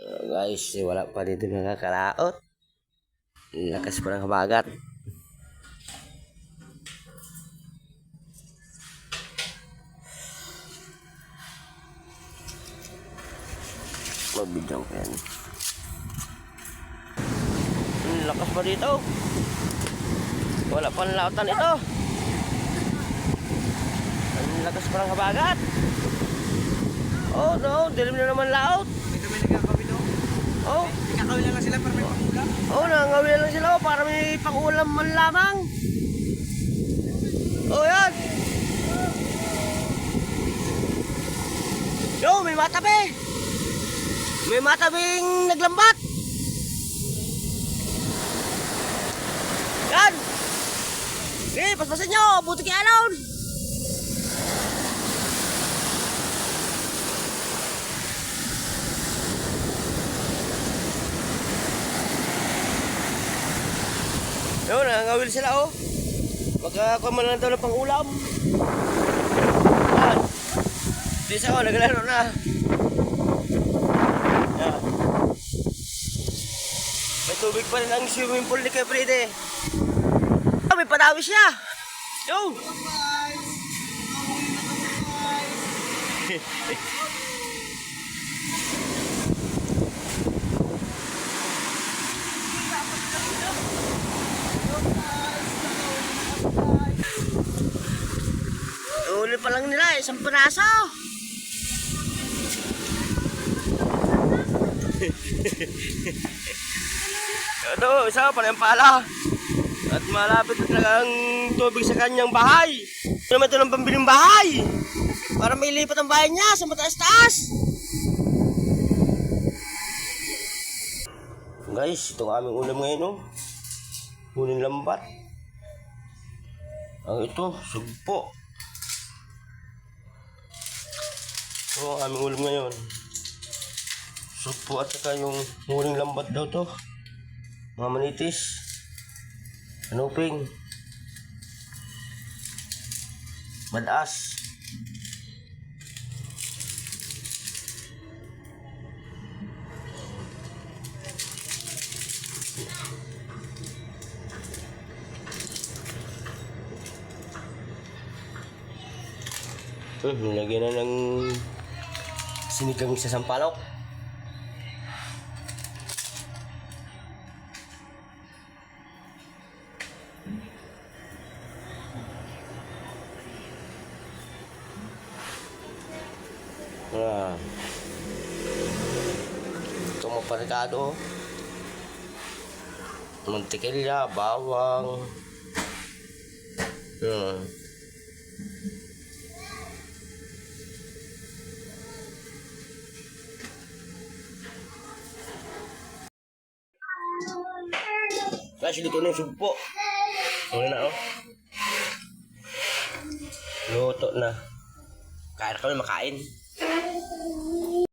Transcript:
Guys, wala pa dito nakakaraot. Lakas pa ng habagat. Mabidang yan. Lakas pa dito. Wala pa ng lautan ito. Ang lakas pa ng habagat. Oh no, dilim na naman laot. Dito may nagkakawin o. Oh, Nagkakawin lang sila para may pangulam. oh, nangawin lang sila para may pangulam man lamang. Oh, yan. Yo, may matabi. May matabing naglambat. Yan. Okay, paspasin nyo. Buti kay Alon. Yun, nangawil sila oh. Magkakuha man lang daw ng pang-ulam. Yan. Di sa oh, naglaro na. Yan. May tubig pa rin ang swimming pool ni Kuya Freddy. Ah, may padawi siya. Yo! Uli pa lang nila, isang piraso. Ito, isa pa ng pala. At malapit na talaga ang tubig sa kanyang bahay. Ito naman ito ng pambiling bahay. Para may lipat ang bahay niya sa mataas-taas. Guys, ito ang aming ulam ngayon. Oh. Huling lambat. Ang ito, sugpo. Ito ang aming ulam ngayon. Sugpo at saka yung huling lambat daw to. Mga manitis. Anuping. Madas. Nilagyan na ng sinigang sa sampalok. Ito mga parikado. Mantikilya, bawang. Yan. Guys, luto na yung sugpo. Ano na oh. Luto na. Kaya na kami makain.